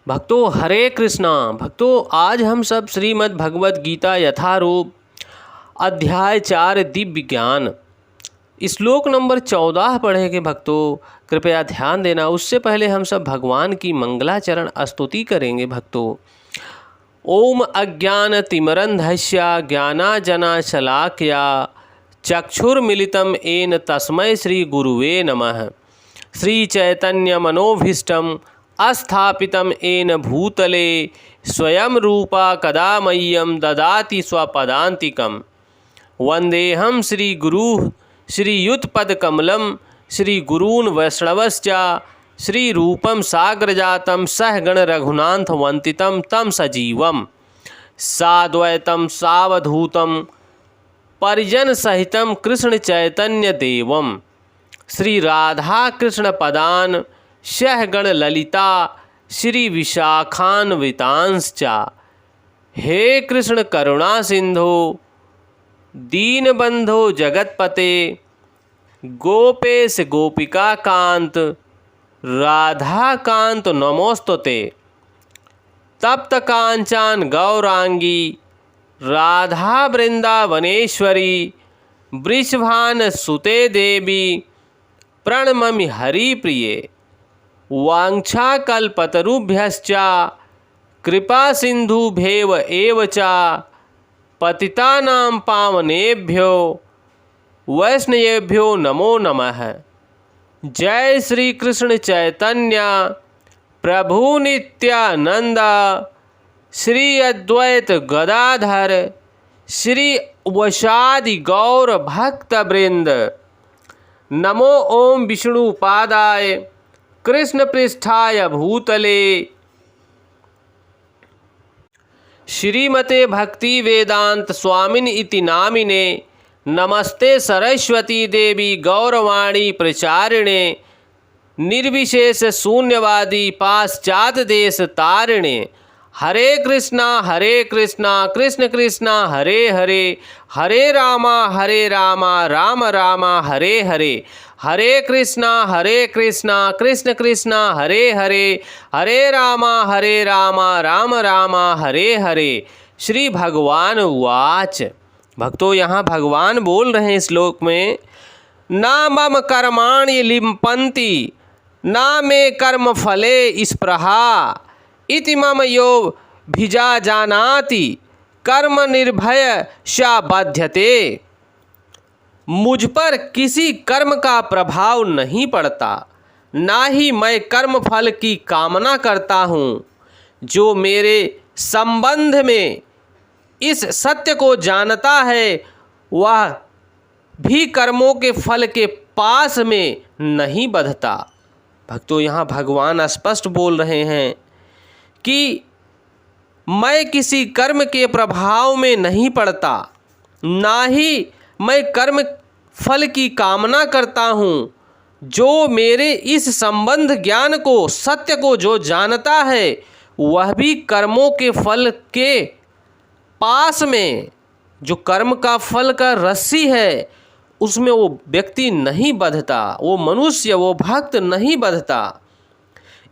भक्तों हरे कृष्णा। भक्तों आज हम सब श्रीमद् भगवद गीता यथारूप अध्याय 4 दिव्य ज्ञान श्लोक नंबर 14 पढ़ेंगे। भक्तों कृपया ध्यान देना। उससे पहले हम सब भगवान की मंगलाचरण स्तुति करेंगे। भक्तों ओम अज्ञानतिमिरन्धस्य ज्ञानांजनशलाकया चक्षुर्मिलितं येन तस्मै श्री गुरुवे नमः। श्री चैतन्य मनोभीष्टं स्थापितं येन भूतले स्वयं रूपा कदा मह्यं ददाति स्वपदान्तिकं। वन्देऽहं श्रीगुरुः श्रीयुतपदकमलं श्रीगुरून् वैष्णवश्च श्रीरूपं साग्रजातं सहगण रघुनाथ वन्दितं तं सजीवं साद्वैतं सावधूतं परिजन सहितं कृष्ण चैतन्य देवं श्री राधा कृष्ण पदान सहगण ललिता श्री विशाखान्वितांश्च। हे कृष्ण करुणा सिंधो दीनबंधो जगतपते गोपेश गोपिका कांत राधा कांत नमोस्तुते। तप्त कांचन गौरांगी राधा वृंदावनेश्वरी वृषभान सुते देवी प्रणममि हरिप्रिये। वाञ्छाकल्पतरुभ्यश्च कृपा सिन्धुभ्येव एव च पतितानां पावनेभ्यो वैष्णवेभ्यो नमो नमः। जय श्री कृष्ण चैतन्य प्रभु नित्यानंद श्री अद्वैत गदाधर श्री वशादि गौर भक्त वृंद। नमो ओम विष्णुपादाय कृष्ण पृष्ठाय भूतले श्रीमते भक्ति वेदांत स्वामिन इति नामिने। नमस्ते सरस्वती देवी गौरवाणी प्रचारिणे निर्विशेष शून्यवादी पाश्चात देश तारिणे। हरे कृष्णा कृष्ण कृष्णा हरे हरे हरे रामा राम रामा हरे हरे। हरे कृष्णा कृष्ण कृष्णा हरे हरे हरे रामा राम रामा हरे हरे। श्री भगवान उवाच। भक्तों यहाँ भगवान बोल रहे हैं श्लोक में, ना मम कर्माणि लिम्पन्ति ना मे कर्म फले स्पृहा इति मम यो भिजा जानाति कर्म निर्भय सा बाध्यते। मुझ पर किसी कर्म का प्रभाव नहीं पड़ता, ना ही मैं कर्म फल की कामना करता हूँ। जो मेरे संबंध में इस सत्य को जानता है वह भी कर्मों के फल के पास में नहीं बंधता। भक्तों यहाँ भगवान स्पष्ट बोल रहे हैं कि मैं किसी कर्म के प्रभाव में नहीं पड़ता, ना ही मैं कर्म फल की कामना करता हूँ। जो मेरे इस संबंध ज्ञान को सत्य को जो जानता है वह भी कर्मों के फल के पास में, जो कर्म का फल का रस्सी है उसमें वो व्यक्ति नहीं बंधता, वो मनुष्य वो भक्त नहीं बंधता।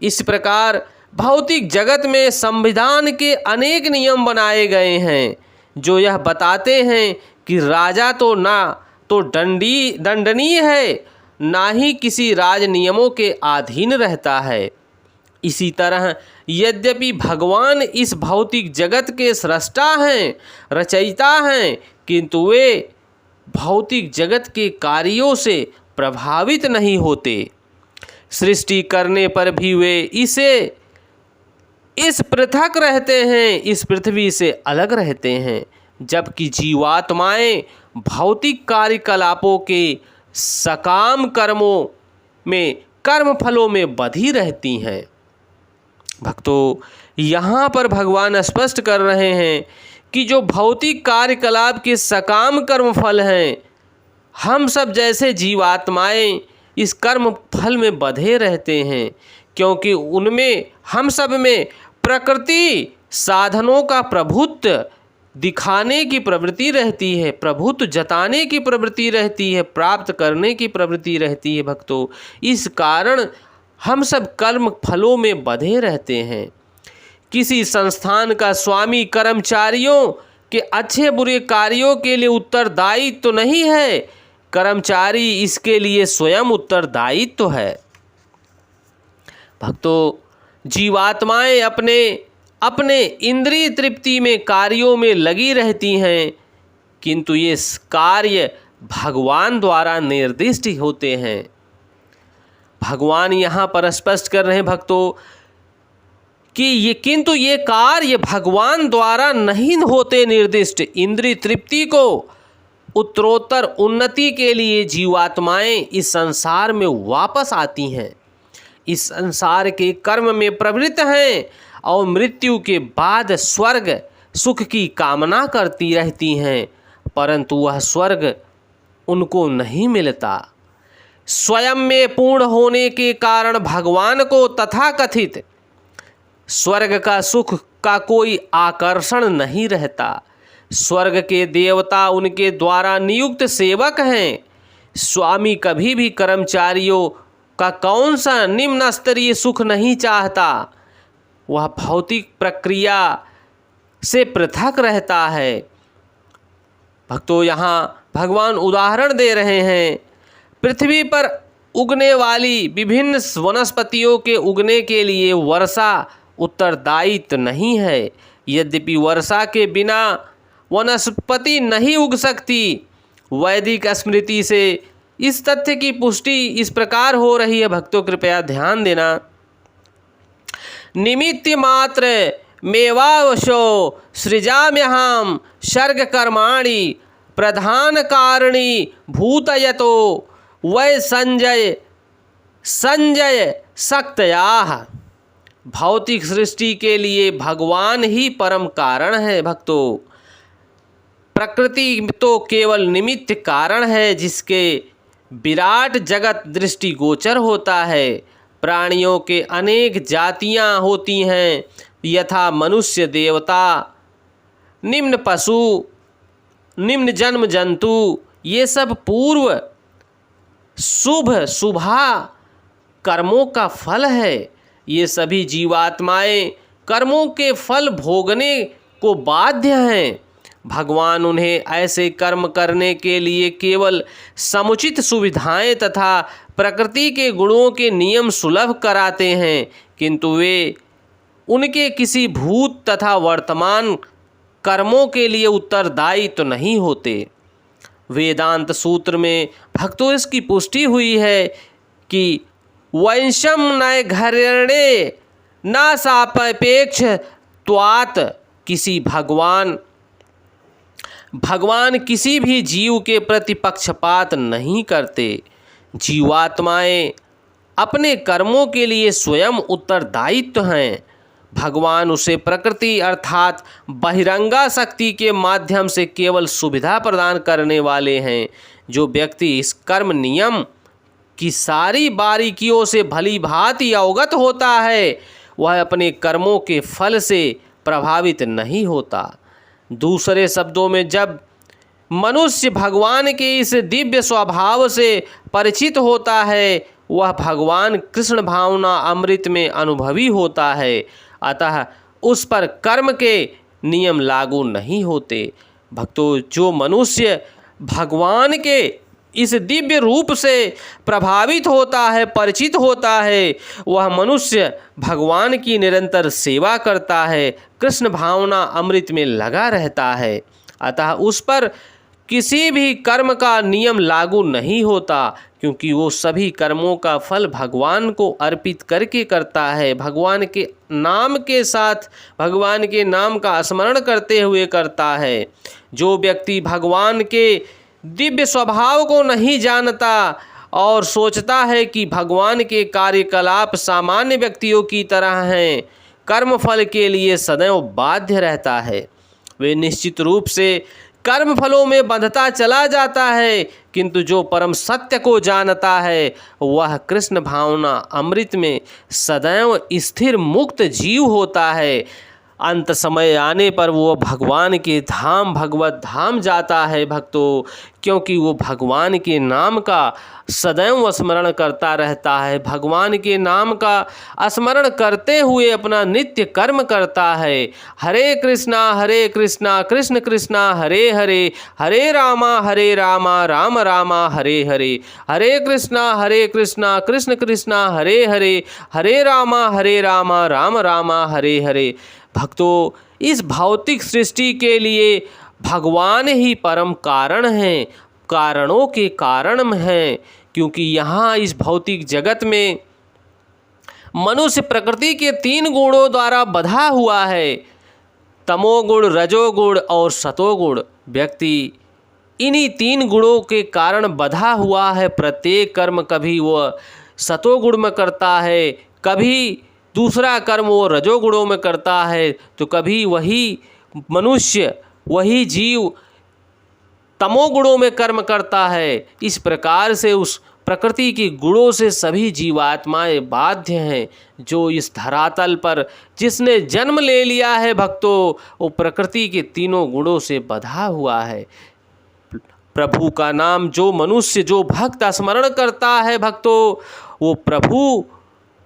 इस प्रकार भौतिक जगत में संविधान के अनेक नियम बनाए गए हैं जो यह बताते हैं कि राजा तो ना तो दंडनीय है, ना ही किसी राज नियमों के अधीन रहता है। इसी तरह यद्यपि भगवान इस भौतिक जगत के सृष्टा हैं, रचयिता हैं, किंतु वे भौतिक जगत के कार्यों से प्रभावित नहीं होते। सृष्टि करने पर भी वे इस पृथक रहते हैं, इस पृथ्वी से अलग रहते हैं। जबकि जीवात्माएं भौतिक कार्यकलापों के सकाम कर्मों में कर्म फलों में बंधी रहती हैं। भक्तों यहाँ पर भगवान स्पष्ट कर रहे हैं कि जो भौतिक कार्यकलाप के सकाम कर्म फल हैं, हम सब जैसे जीवात्माएं इस कर्म फल में बंधे रहते हैं, क्योंकि उनमें हम सब में प्रकृति साधनों का प्रभुत्व दिखाने की प्रवृत्ति रहती है, प्रभुत्व जताने की प्रवृत्ति रहती है, प्राप्त करने की प्रवृत्ति रहती है। भक्तों इस कारण हम सब कर्म फलों में बंधे रहते हैं। किसी संस्थान का स्वामी कर्मचारियों के अच्छे बुरे कार्यों के लिए उत्तरदायी तो नहीं है, कर्मचारी इसके लिए स्वयं उत्तरदायी तो है। भक्तों, जीवात्माएं अपने अपने इंद्रिय तृप्ति में कार्यों में लगी रहती हैं, किंतु ये कार्य भगवान द्वारा निर्दिष्ट होते हैं। भगवान यहाँ पर स्पष्ट कर रहे हैं भक्तों कि ये कार्य भगवान द्वारा नहीं होते निर्दिष्ट। इंद्रिय तृप्ति को उत्तरोत्तर उन्नति के लिए जीवात्माएं इस संसार में वापस आती हैं, इस संसार के कर्म में प्रवृत्त हैं और मृत्यु के बाद स्वर्ग सुख की कामना करती रहती हैं, परंतु वह स्वर्ग उनको नहीं मिलता। स्वयं में पूर्ण होने के कारण भगवान को तथाकथित स्वर्ग का सुख का कोई आकर्षण नहीं रहता। स्वर्ग के देवता उनके द्वारा नियुक्त सेवक हैं। स्वामी कभी भी कर्मचारियों का कौन सा निम्न स्तरीय सुख नहीं चाहता, वह भौतिक प्रक्रिया से पृथक रहता है। भक्तों, यहाँ भगवान उदाहरण दे रहे हैं, पृथ्वी पर उगने वाली विभिन्न वनस्पतियों के उगने के लिए वर्षा उत्तरदायित्व नहीं है। यद्यपि वर्षा के बिना वनस्पति नहीं उग सकती। वैदिक स्मृति से इस तथ्य की पुष्टि इस प्रकार हो रही है। भक्तों, कृपया ध्यान देना। निमित्त मात्र मेवावशो सृजाम्यहं सर्ग कर्माणि प्रधान कारणी भूतयतो वै संजय शक्तयाः। भौतिक सृष्टि के लिए भगवान ही परम कारण है। भक्तों, प्रकृति तो केवल निमित्त कारण है, जिसके विराट जगत दृष्टिगोचर होता है। प्राणियों के अनेक जातियां होती हैं, यथा मनुष्य, देवता, निम्न पशु, निम्न जन्म जंतु। ये सब पूर्व शुभा कर्मों का फल है। ये सभी जीवात्माएं कर्मों के फल भोगने को बाध्य हैं। भगवान उन्हें ऐसे कर्म करने के लिए केवल समुचित सुविधाएं तथा प्रकृति के गुणों के नियम सुलभ कराते हैं, किंतु वे उनके किसी भूत तथा वर्तमान कर्मों के लिए उत्तरदायी तो नहीं होते। वेदांत सूत्र में भक्तों इसकी पुष्टि हुई है कि वंशम न घरणे न सापेक्ष त्वात्। किसी भगवान किसी भी जीव के प्रति पक्षपात नहीं करते। जीवात्माएं अपने कर्मों के लिए स्वयं उत्तरदायित्व हैं। भगवान उसे प्रकृति अर्थात बहिरंगा शक्ति के माध्यम से केवल सुविधा प्रदान करने वाले हैं। जो व्यक्ति इस कर्म नियम की सारी बारीकियों से भली भांति अवगत होता है, वह अपने कर्मों के फल से प्रभावित नहीं होता। दूसरे शब्दों में, जब मनुष्य भगवान के इस दिव्य स्वभाव से परिचित होता है, वह भगवान कृष्ण भावना अमृत में अनुभवी होता है। अतः उस पर कर्म के नियम लागू नहीं होते। भक्तों, जो मनुष्य भगवान के इस दिव्य रूप से प्रभावित होता है, परिचित होता है, वह मनुष्य भगवान की निरंतर सेवा करता है, कृष्ण भावना अमृत में लगा रहता है। अतः उस पर किसी भी कर्म का नियम लागू नहीं होता, क्योंकि वो सभी कर्मों का फल भगवान को अर्पित करके करता है। भगवान के नाम के साथ भगवान के नाम का स्मरण करते हुए करता है। जो व्यक्ति भगवान के दिव्य स्वभाव को नहीं जानता और सोचता है कि भगवान के कार्यकलाप सामान्य व्यक्तियों की तरह हैं, कर्म फल के लिए सदैव बाध्य रहता है। वे निश्चित रूप से कर्म फलों में बंधता चला जाता है, किंतु जो परम सत्य को जानता है, वह कृष्ण भावना अमृत में सदैव स्थिर मुक्त जीव होता है। अंत समय आने पर वो भगवान के धाम भगवत धाम जाता है भक्तों, क्योंकि वो भगवान के नाम का सदैव स्मरण करता रहता है, भगवान के नाम का स्मरण करते हुए अपना नित्य कर्म करता है। हरे कृष्णा कृष्ण कृष्णा हरे हरे, हरे रामा राम रामा हरे हरे, हरे कृष्णा कृष्ण कृष्णा हरे हरे, हरे रामा राम रामा हरे हरे। भक्तों, इस भौतिक सृष्टि के लिए भगवान ही परम कारण हैं, कारणों के कारण हैं, क्योंकि यहाँ इस भौतिक जगत में मनुष्य प्रकृति के 3 गुणों द्वारा बंधा हुआ है, तमोगुण, रजोगुण और सतोगुण। व्यक्ति इन्हीं 3 गुणों के कारण बंधा हुआ है। प्रत्येक कर्म कभी वह सतोगुण में करता है, कभी दूसरा कर्म वो रजोगुणों में करता है, तो कभी वही मनुष्य, वही जीव तमोगुणों में कर्म करता है। इस प्रकार से उस प्रकृति के गुणों से सभी जीवात्माएं बाध्य हैं। जो इस धरातल पर जिसने जन्म ले लिया है भक्तों, वो प्रकृति के 3 गुणों से बंधा हुआ है। प्रभु का नाम जो मनुष्य, जो भक्त स्मरण करता है भक्तों, वो प्रभु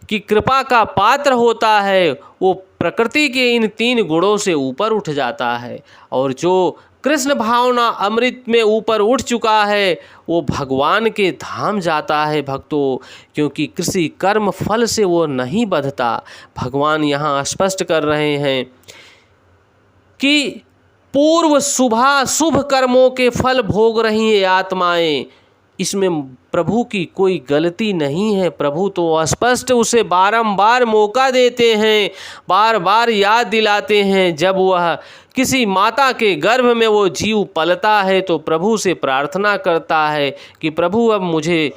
की कृपा का पात्र होता है। वो प्रकृति के इन 3 गुणों से ऊपर उठ जाता है, और जो कृष्ण भावना अमृत में ऊपर उठ चुका है, वो भगवान के धाम जाता है भक्तों, क्योंकि किसी कर्म फल से वो नहीं बंधता। भगवान यहाँ स्पष्ट कर रहे हैं कि पूर्व शुभ कर्मों के फल भोग रही है आत्माएं, इसमें प्रभु की कोई गलती नहीं है। प्रभु तो स्पष्ट उसे बारंबार मौका देते हैं, बार बार याद दिलाते हैं। जब वह किसी माता के गर्भ में वो जीव पलता है तो प्रभु से प्रार्थना करता है कि प्रभु अब मुझे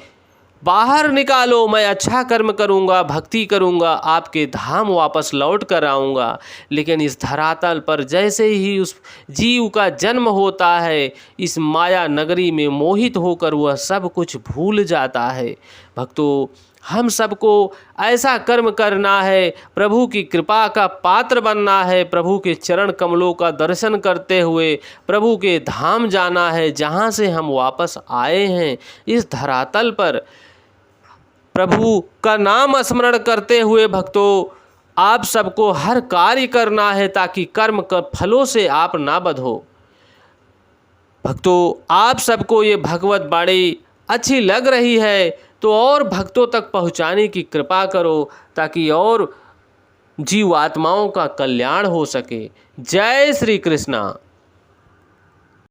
बाहर निकालो, मैं अच्छा कर्म करूँगा, भक्ति करूँगा, आपके धाम वापस लौट कर आऊँगा। लेकिन इस धरातल पर जैसे ही उस जीव का जन्म होता है, इस माया नगरी में मोहित होकर वह सब कुछ भूल जाता है। भक्तों, हम सबको ऐसा कर्म करना है, प्रभु की कृपा का पात्र बनना है, प्रभु के चरण कमलों का दर्शन करते हुए प्रभु के धाम जाना है, जहाँ से हम वापस आए हैं। इस धरातल पर प्रभु का नाम स्मरण करते हुए भक्तों, आप सबको हर कार्य करना है ताकि कर्म के फलों से आप ना बंधो। भक्तों, आप सबको ये भगवत वाणी अच्छी लग रही है तो और भक्तों तक पहुंचाने की कृपा करो, ताकि और जीवात्माओं का कल्याण हो सके। जय श्री कृष्णा।